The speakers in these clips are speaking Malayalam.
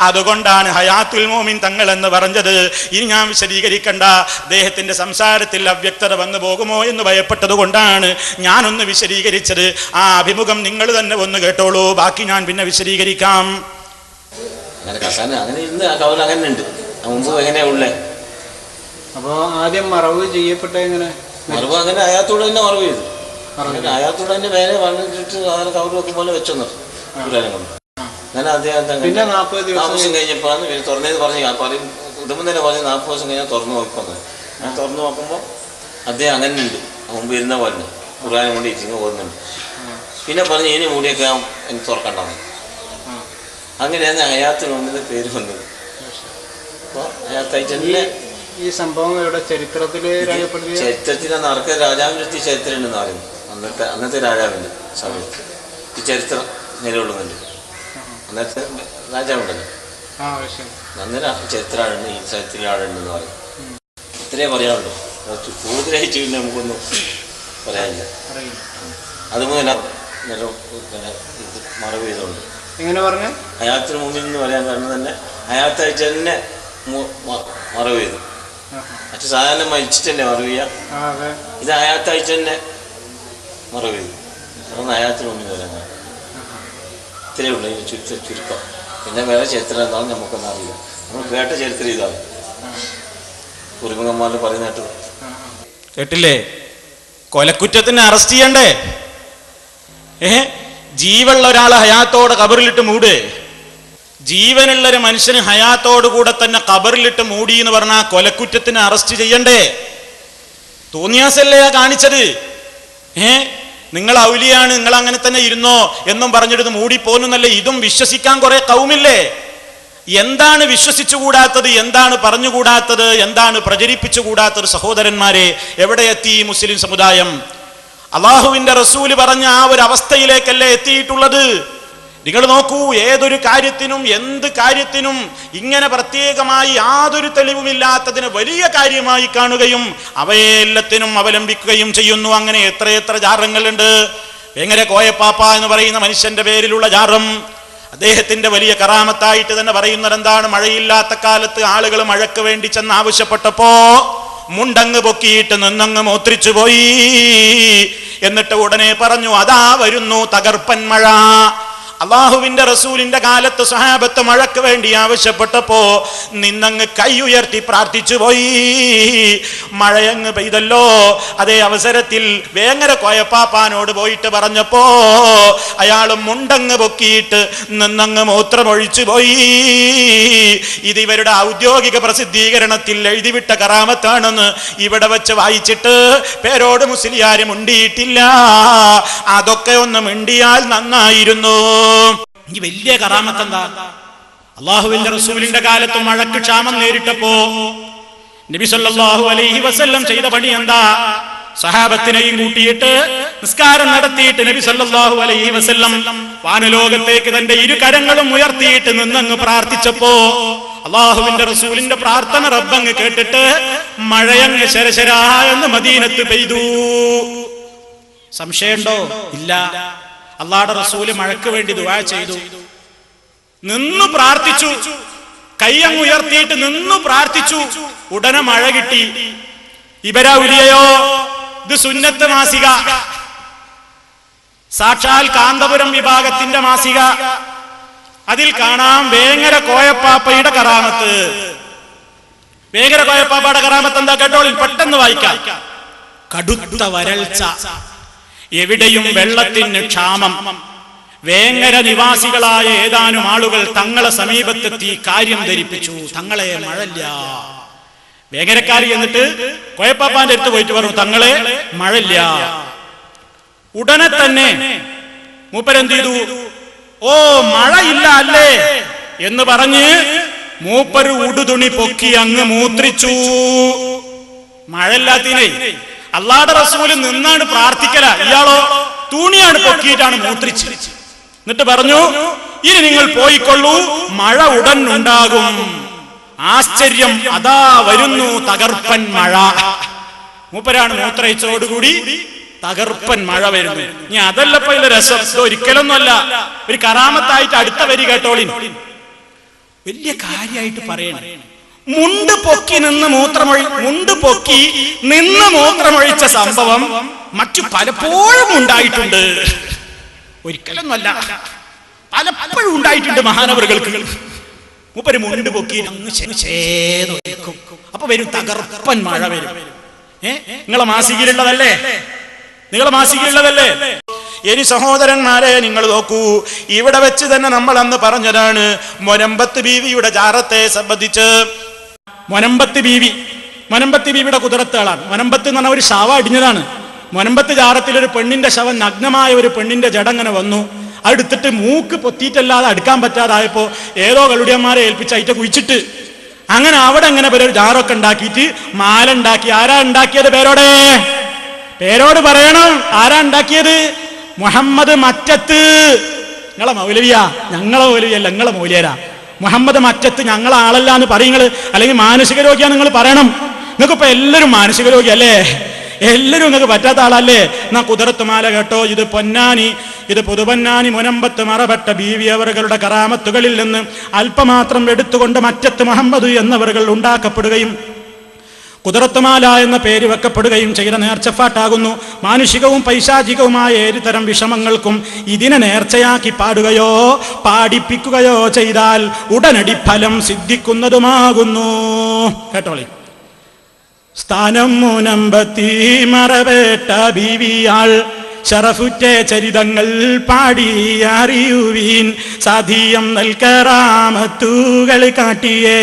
അതുകൊണ്ടാണ് ഹയാത്തുൽ മോമിൻ തങ്ങൾ എന്ന് പറഞ്ഞത്. ഇനി ഞാൻ വിശദീകരിക്കണ്ട, അദ്ദേഹത്തിന്റെ സംസാരത്തിൽ അവ്യക്തത വന്നു പോകുമോ എന്ന് ഭയപ്പെട്ടത് കൊണ്ടാണ് ഞാനൊന്ന് വിശദീകരിച്ചത്. ആ അഭിമുഖം നിങ്ങൾ തന്നെ ഒന്ന് കേട്ടോളൂ, ബാക്കി ഞാൻ പിന്നെ വിശദീകരിക്കാം. അപ്പോ ആദ്യം മറവ് ചെയ്യപ്പെട്ട എങ്ങനെ? മറവ് അങ്ങനെ അയാത്തോട് തന്നെ മറവ് ചെയ്തു. അയാത്തോട് തന്നെ വേറെ വന്നിട്ട് കവർ വെക്കും പോലെ വെച്ചെന്നു. ഞാൻ അദ്ദേഹം 40 ദിവസം കഴിഞ്ഞപ്പോഴാണ് തുറന്നേന്ന് പറഞ്ഞ് പറയും. കുടുംബം തന്നെ പറഞ്ഞ് 40 ദിവസം കഴിഞ്ഞാൽ തുറന്നു നോക്കുന്നത്. ഞാൻ തുറന്നു നോക്കുമ്പോൾ അദ്ദേഹം അങ്ങനെ ഉണ്ട്, മുമ്പ് ഇരുന്ന പോലെ ഖുർആനും കൊണ്ട് ഇരിക്കുന്ന പോകുന്നുണ്ട്. പിന്നെ പറഞ്ഞ് ഇനി മൂടിയൊക്കെ എനിക്ക് തുറക്കണ്ടാന്ന്. അങ്ങനെയാണ് ഹയാത്തുൽ മോമിന്റെ പേര് വന്നത്. അപ്പോൾ ഹയാത്തായിട്ട് തന്നെ ഈ സംഭവങ്ങളുടെ ചരിത്രത്തിൽ നടക്കുന്ന രാജാവിൻ്റെ ചരിത്രം ഉണ്ടെന്ന് പറയുന്നു. അന്നത്തെ രാജാവിൻ്റെ സമയത്ത് ഈ ചരിത്രം നിലകൊള്ളുന്നുണ്ട്. അന്നത്തെ രാജാവുണ്ടല്ലോ, അന്നേരം ചരിത്രമാണ് ഈ ചരിത്രമുണ്ടെന്ന് പറയും. ഇത്രയേ പറയാനുള്ളൂ, കൂടുതലായിട്ട് പിന്നെ നമുക്കൊന്നും പറയാനില്ല. അതുപോലെ മറവ് ചെയ്തുകൊണ്ട് എങ്ങനെ പറഞ്ഞു ഹയാത്തുൽ മോമിൻ എന്ന് പറയാൻ കാരണം തന്നെ ഹയാത്തായിട്ട് തന്നെ മറവ് ചെയ്തു. മറ്റു സാധാരണ മരിച്ചിട്ട് തന്നെ മറവ് ചെയ്യാം, ഇത് ഹയാത്തായിട്ട് തന്നെ മറവ് ചെയ്തു. അതൊന്ന് ഹയാത്തുൽ മോമിൻ പറയാൻ ഇത്രയേ ഉള്ളൂ ഇതിന് ചുരുക്കം. പിന്നെ വേറെ ചരിത്രം എന്താണെന്ന് നമുക്കൊന്നും അറിയില്ല. നമ്മൾ കേട്ട ചരിത്രം ഇതാണ്, കുരുമുഖന്മാരിൽ പറയുന്ന കേട്ടില്ലേ? കൊലക്കുറ്റത്തിന് അറസ്റ്റ് ചെയ്യണ്ടേ? ജീവനുള്ള ഒരാളെ ഹയാത്തോടെ ഖബറിലിട്ട് മൂട്. ജീവനുള്ളൊരു മനുഷ്യന് ഹയാത്തോടു കൂടെ തന്നെ ഖബറിലിട്ട് മൂടി എന്ന് പറഞ്ഞാൽ കൊലക്കുറ്റത്തിന് അറസ്റ്റ് ചെയ്യണ്ടേ? തോന്നിയാസല്ലേ കാണിച്ചത്? നിങ്ങൾ ഔലിയാണ്, നിങ്ങൾ അങ്ങനെ തന്നെ ഇരുന്നോ എന്നും പറഞ്ഞിട്ട് മൂടിപ്പോന്നല്ലേ? ഇതും വിശ്വസിക്കാൻ കുറെ കൗമില്ലേ? എന്താണ് വിശ്വസിച്ചുകൂടാത്തത്, എന്താണ് പറഞ്ഞുകൂടാത്തത്, എന്താണ് പ്രചരിപ്പിച്ചുകൂടാത്തത്? സഹോദരന്മാരെ, എവിടെ എത്തി മുസ്ലിം സമുദായം? അള്ളാഹുവിന്റെ റസൂല് പറഞ്ഞ ആ ഒരു അവസ്ഥയിലേക്കല്ലേ എത്തിയിട്ടുള്ളത്? നിങ്ങൾ നോക്കൂ, ഏതൊരു കാര്യത്തിനും എന്ത് കാര്യത്തിനും ഇങ്ങനെ പ്രത്യേകമായി യാതൊരു തെളിവുമില്ലാത്തതിന് വലിയ കാര്യമായി കാണുകയും അവയെല്ലാത്തിനും അവലംബിക്കുകയും ചെയ്യുന്നു. അങ്ങനെ എത്രയെത്ര ജാറങ്ങളുണ്ട്. എങ്ങനെ കോയപ്പാപ്പ എന്ന് പറയുന്ന മനുഷ്യന്റെ പേരിലുള്ള ജാറം അദ്ദേഹത്തിന്റെ വലിയ കറാമത്തായിട്ട് തന്നെ പറയുന്നത് എന്താണ്? മഴയില്ലാത്ത കാലത്ത് ആളുകൾ മഴയ്ക്ക് വേണ്ടി ചെന്ന് ആവശ്യപ്പെട്ടപ്പോ മുണ്ടങ്ങ് പൊക്കിയിട്ട് നിന്നങ്ങ് മോത്രിച്ചു പോയി. എന്നിട്ട് ഉടനെ പറഞ്ഞു, അതാ വരുന്നു തകർപ്പൻ മഴ. അള്ളാഹുവിന്റെ റസൂലിന്റെ കാലത്ത് സഹാബത്ത് മഴയ്ക്ക് വേണ്ടി ആവശ്യപ്പെട്ടപ്പോ നിന്നങ്ങ് കൈ ഉയർത്തി പ്രാർത്ഥിച്ചു പോയി. മഴയങ്ങ് പെയ്തല്ലോ. അതേ അവസരത്തിൽ വേങ്ങര കോയപ്പാപ്പാനോട് പോയിട്ട് പറഞ്ഞപ്പോ അയാൾ മുണ്ടങ്ങ് പൊക്കിയിട്ട് നിന്നങ്ങ് മൂത്രമൊഴിച്ചു പോയി. ഇത് ഇവരുടെ ഔദ്യോഗിക പ്രസിദ്ധീകരണത്തിൽ എഴുതിവിട്ട കറാമത്താണെന്ന് ഇവിടെ വെച്ച് വായിച്ചിട്ട് പേരോട് മുസ്ലിയാരും മുണ്ടിയിട്ടില്ല. അതൊക്കെ ഒന്ന് മിണ്ടിയാൽ നന്നായിരുന്നു. ഈ വലിയ കറാമത്ത് എന്താ? അള്ളാഹുവിന്റെ റസൂലിന്റെ കാലത്ത് മഴക്ക് ക്ഷാമം നേരിട്ടപ്പോ നബി സല്ലല്ലാഹു അലൈഹി വസല്ലം ചെയ്ത പണി എന്താ? സഹാബത്തിനെയും കൂട്ടിയിട്ട് നിസ്കാരം നടത്തിയിട്ട് നബി സല്ലല്ലാഹു അലൈഹി വസല്ലം വാനലോകത്തേക്ക് തന്റെ ഇരു കരങ്ങളും ഉയർത്തിയിട്ട് നിന്നങ്ങ് പ്രാർത്ഥിച്ചപ്പോ അള്ളാഹുവിന്റെ റസൂലിന്റെ പ്രാർത്ഥന റബ്ബങ്ങ് കേട്ടിട്ട് മഴയങ്ങ് ശരശരാ എന്ന് മദീനത്ത് പെയ്തു. സംശയമുണ്ടോ? ഇല്ല. അള്ളാഹുവിന്റെ റസൂല് മഴയ്ക്ക് വേണ്ടി ദുആ ചെയ്തു, നിന്നു പ്രാർത്ഥിച്ചു, കൈയങ്ങ് ഉയർത്തിയിട്ട് നിന്നു പ്രാർത്ഥിച്ചു. ഉടനെ മഴ കിട്ടി. ഇബരാവുലിയോ ഇത് സുന്നത്ത് മാസിക, സാക്ഷാൽ കാന്തപുരം വിഭാഗത്തിന്റെ മാസിക. അതിൽ കാണാം വേങ്ങര കോയപ്പാപ്പയുടെ കറാമത്ത്. വേങ്ങര കോയപ്പാപ്പയുടെ കറാമത്ത് എന്താ കേട്ടോളിൻ, പെട്ടെന്ന് വായിക്കാം. കടുത്ത വരൾച്ച, എവിടെയും വെള്ളത്തിന് ക്ഷാമം. വേങ്ങര നിവാസികളായ ഏതാനും ആളുകൾ തങ്ങളെ സമീപത്തെത്തി കാര്യം ധരിപ്പിച്ചു, തങ്ങളെ മഴല്ല. വേങ്ങരക്കാരി എന്നിട്ട് കോയപ്പാപ്പാന്റെ അടുത്ത് പോയിട്ട് പറഞ്ഞു, തങ്ങളെ മഴല്ല. ഉടനെ തന്നെ മൂപ്പരെന്ത് ചെയ്തു? ഓ മഴയില്ല അല്ലേ എന്ന് പറഞ്ഞ് മൂപ്പര് ഉടുതുണി പൊക്കി അങ്ങ് മൂത്രിച്ചു. മഴയില്ലാത്തിനെ അള്ളാഹുവിന്റെ റസൂല് നിന്നാണ് പ്രാർത്ഥിക്കല, ഇയാളോ തുണിയാണ് പൊക്കിയിട്ടാണ് മൂത്രിച്ച്. എന്നിട്ട് പറഞ്ഞു, ഇനി നിങ്ങൾ പോയിക്കൊള്ളൂ, മഴ ഉടൻ ഉണ്ടാകും. ആശ്ചര്യം, അതാ വരുന്നു തകർപ്പൻ മഴ. മൂപ്പരാണ് മൂത്രയിച്ചോടുകൂടി തകർപ്പൻ മഴ വരുന്നു. ഇനി അതല്ലപ്പോ ഇതിലെ രസം. ഒരിക്കലൊന്നുമല്ല, ഒരു കറാമത്തായിട്ട് അടുത്ത വരി കേട്ടോളിൻ. വലിയ കാര്യമായിട്ട് പറയണം. മുണ്ട് പൊക്കി നിന്ന് മൂത്രമൊഴിച്ച സംഭവം മറ്റു പലപ്പോഴും ഉണ്ടായിട്ടുണ്ട്. ഒരിക്കലൊന്നുമല്ല, പലപ്പോഴും ഉണ്ടായിട്ടുണ്ട് മഹാനവറുകൾക്ക്. മൂപ്പര് മുണ്ട് പൊക്കി അങ്ങ് ചേതൊഴിക്കും. അപ്പൊ വരും തകർപ്പൻ മഴ വരും. നിങ്ങളെ മാസികയിലുള്ളതല്ലേ? ഇനി സഹോദരന്മാരെ നിങ്ങൾ നോക്കൂ, ഇവിടെ വെച്ച് തന്നെ നമ്മൾ അന്ന് പറഞ്ഞതാണ് മൊനമ്പത്ത് ബീവിയുടെ ജാറത്തെ സംബന്ധിച്ച്. മൊനമ്പത്ത് ബീവിയുടെ കുതിരത്തുകളാണ്. മൊനമ്പത്ത് എന്ന് പറഞ്ഞാൽ ഒരു ശവ അടിഞ്ഞതാണ്. മൊനമ്പത്ത് ജാറത്തിൽ ഒരു പെണ്ണിന്റെ ശവം, നഗ്നമായ ഒരു പെണ്ണിന്റെ ജടങ്ങനെ വന്നു. അതെടുത്തിട്ട് മൂക്ക് പൊത്തിയിട്ടല്ലാതെ അടുക്കാൻ പറ്റാതായപ്പോ ഏതോ കളുടിയന്മാരെ ഏൽപ്പിച്ച് അതിട്ട് കുഴിച്ചിട്ട് അങ്ങനെ അവിടെ അങ്ങനെ ഒരു ജാറൊക്കെ ഉണ്ടാക്കിയിട്ട് മാല ഉണ്ടാക്കി. ആരാ ഉണ്ടാക്കിയത്? പേരോട് പറയണം. ആരാ ഉണ്ടാക്കിയത്? മുഹമ്മദ് മറ്റത്ത്. നിങ്ങളെ മൗലവിയാ? ഞങ്ങളെ മൗലവിയല്ല, നിങ്ങളെ മൗലിയരാ. മുഹമ്മദ് മറ്റത്ത് ഞങ്ങളെ ആളല്ല എന്ന് പറയുന്നത്, അല്ലെങ്കിൽ മാനസിക രോഗിയാ നിങ്ങൾ പറയണം. നിങ്ങൾക്കിപ്പോ എല്ലാവരും മാനസിക രോഗിയല്ലേ? എല്ലാവരും നിങ്ങൾക്ക് പറ്റാത്ത ആളല്ലേ? എന്നാ കുതിരത്ത് മാല കേട്ടോ. ഇത് പൊന്നാനി, ഇത് പുതുപൊന്നാനി മുനമ്പത്ത് മറപ്പെട്ട ബീവി അവറുകളുടെ കറാമത്തുകളിൽ നിന്ന് അല്പമാത്രം എടുത്തുകൊണ്ട് മറ്റത്ത് മുഹമ്മദ് എന്നവറുകൾ ഉണ്ടാക്കപ്പെടുകയും കുതിരത്തുമാല എന്ന പേര് വെക്കപ്പെടുകയും ചെയ്ത നേർച്ചപ്പാട്ടാകുന്നു. മാനുഷികവും പൈശാചികവുമായ ഏതുതരം വിഷമങ്ങൾക്കും ഇതിനെ നേർച്ചയാക്കി പാടുകയോ പാടിപ്പിക്കുകയോ ചെയ്താൽ ഉടനടി ഫലം സിദ്ധിക്കുന്നതുമാകുന്നു. കേട്ടോളി. സ്ഥാനം മുനമ്പത്തി മറവേട്ട ബീവിയാൾ ശറഫുറ്റ ചരിതങ്ങൾ പാടി അറിയുവീൻ. സാധിയം നൽകറാമത്തുകൾ കാട്ടിയേ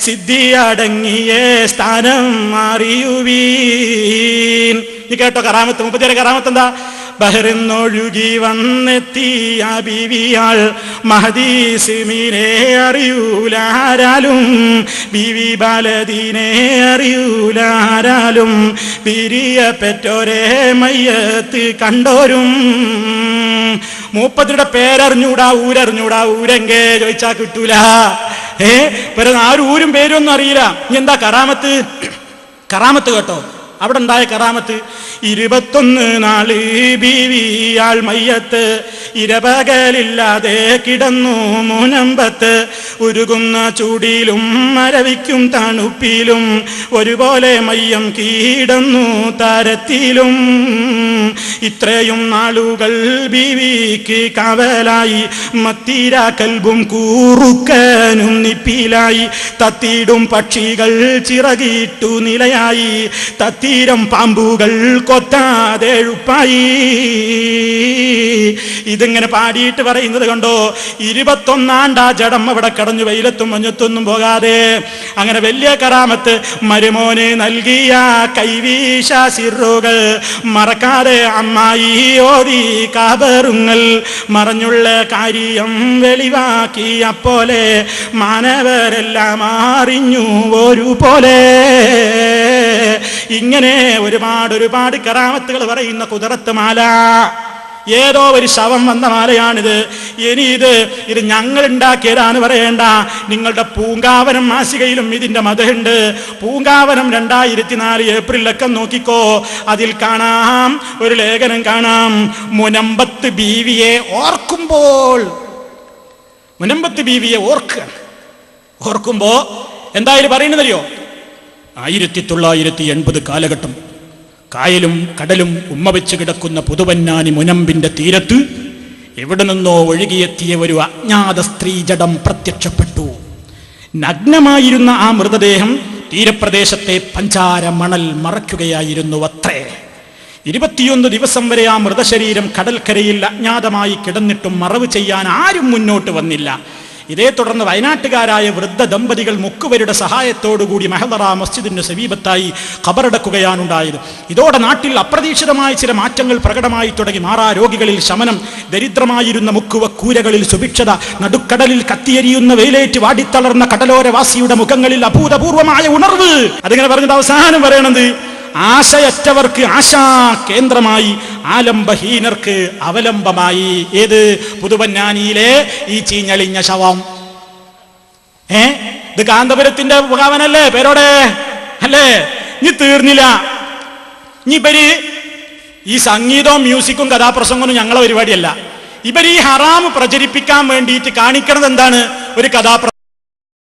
സിദ്ധിയടങ്ങിയേ സ്ഥാനം അറിയുവീൻ. നീ കേട്ടോ കറാമത്ത്. മുപ്പത്തിയേറെ കറാമത്ത് എന്താ? ബഹറിന്നൊഴുകി വന്നെത്തിയ ബീവിയാൾ മഹദീസിമീനെ അറിയൂലാരാലും, ബീവി ബാലദീനെ അറിയൂലാരാലും, പിരിയപ്പെട്ടോരെ മയ്യത്ത് കണ്ടോരും. മൂപ്പത്തിയുടെ പേരറിഞ്ഞൂടാ, ഊരെങ്കേ ചോദിച്ചാ കിട്ടൂല. ആരും ഊരും പേരൊന്നും അറിയില്ല. ഇനി എന്താ കറാമത്ത് കേട്ടോ. അവിടെ ഉണ്ടായ കറാമത്ത്. 21 നാള് ബീവിയാൾ മയ്യത്ത് ഇരപകലില്ലാതെ കിടന്നു മുനമ്പത്ത്. ഉരുകുന്ന ചൂടിലും മരവിക്കും തണുപ്പിലും ഒരുപോലെ മയ്യം കീടന്നു താരത്തിലും. ഇത്രയും നാളുകൾ ബീവിക്ക് കാവലായി മത്തിര കൽബും കൂറുക്കനും നിപ്പിലായി. തത്തിയിടും പക്ഷികൾ ചിറകിട്ടു നിലയായി, തത്തീരം പാമ്പുകൾ കൊത്താതെ എഴുപ്പായി. ഇതിങ്ങനെ പാടിയിട്ട് പറയുന്നത് കണ്ടോ. 21 ജഡം അവിടെ കടഞ്ഞു, വെയിലത്തും മഞ്ഞത്തൊന്നും പോകാതെ. അങ്ങനെ വലിയ കറാമത്ത് മരുമോന് നൽകിയ കൈവീശ സിറുകൾ മറക്കാതെ അമ്മായി ഓതി കാബറുങ്ങൾ. മറഞ്ഞുള്ള കാര്യം വെളിവാക്കിയപ്പോലെ മാനവരെല്ലാം അറിഞ്ഞു ഒരുപോലെ. ഇങ്ങനെ ഒരുപാട് കറാമത്തുകൾ പറയുന്ന കുതിരത്ത് മാല. ഏതോ ഒരു ശവം വന്ന മാലയാണിത്. ഇനി ഇത് ഞങ്ങൾ ഉണ്ടാക്കിയതാണ് പറയേണ്ട. നിങ്ങളുടെ പൂങ്കാവനം മാസികയിലും ഇതിന്റെ മതമുണ്ട്. പൂങ്കാവനം 2004 ഏപ്രിലൊക്കെ നോക്കിക്കോ. അതിൽ കാണാം, ഒരു ലേഖനം കാണാം. മുനമ്പത്ത് ബീവിയെ ഓർക്കുമ്പോൾ, മുനമ്പത്ത് ബീവിയെ ഓർക്കുമ്പോ എന്തായാലും പറയുന്നതറിയോ? 1980 കാലഘട്ടം. കായലും കടലും ഉമ്മ വെച്ച് കിടക്കുന്ന പുതുവന്നാനി മുനമ്പിന്റെ തീരത്ത് എവിടെ നിന്നോ ഒഴുകിയെത്തിയ ഒരു അജ്ഞാത സ്ത്രീജടം പ്രത്യക്ഷപ്പെട്ടു. നഗ്നമായിരുന്ന ആ മൃതദേഹം തീരപ്രദേശത്തെ പഞ്ചാര മണൽ മറയ്ക്കുകയായിരുന്നു അത്രേ. 21 ദിവസം വരെ ആ മൃതശരീരം കടൽക്കരയിൽ അജ്ഞാതമായി കിടന്നിട്ടും മറവ് ചെയ്യാൻ ആരും മുന്നോട്ട് വന്നില്ല. ഇതേ തുടർന്ന് വയനാട്ടുകാരായ വൃദ്ധ ദമ്പതികൾ മുക്കുവരുടെ സഹായത്തോടുകൂടി മെഹദറ മസ്ജിദിന്റെ സമീപത്തായി ഖബറടക്കുകയാണുണ്ടായത്. ഇതോടെ നാട്ടിൽ അപ്രതീക്ഷിതമായ ചില മാറ്റങ്ങൾ പ്രകടമായി തുടങ്ങി. മാറാ രോഗികളിൽ ശമനം, ദരിദ്രമായിരുന്ന മുക്കുവ കൂരകളിൽ സുഭിക്ഷത, നടുക്കടലിൽ കത്തിയെരിയുന്ന വെയിലേറ്റ് വാടിത്തളർന്ന കടലോരവാസിയുടെ മുഖങ്ങളിൽ അഭൂതപൂർവമായ ഉണർവ്. അതിങ്ങനെ പറഞ്ഞിട്ട് അവസാനം പറയണത്, ആശയറ്റവർക്ക് ആശാ കേന്ദ്രമായി, ആലംബഹീനർക്ക് അവലംബമായി. ഏത്? പുതുവന്നാനിയിലെ ഈ ചീഞ്ഞളിഞ്ഞ ശവം. ഇത് കാന്തപുരത്തിന്റെ മുഖാവനല്ലേ? പേരോടെ അല്ലേ? ഇനി തീർന്നില്ല. ഇനിയിപ്പര് ഈ സംഗീതവും മ്യൂസിക്കും കഥാപ്രസംഗവും ഞങ്ങളെ പരിപാടിയല്ല. ഇവർ ഈ ഹറാം പ്രചരിപ്പിക്കാൻ വേണ്ടിയിട്ട് കാണിക്കണത് എന്താണ്? ഒരു കഥാപ്രസംഗം.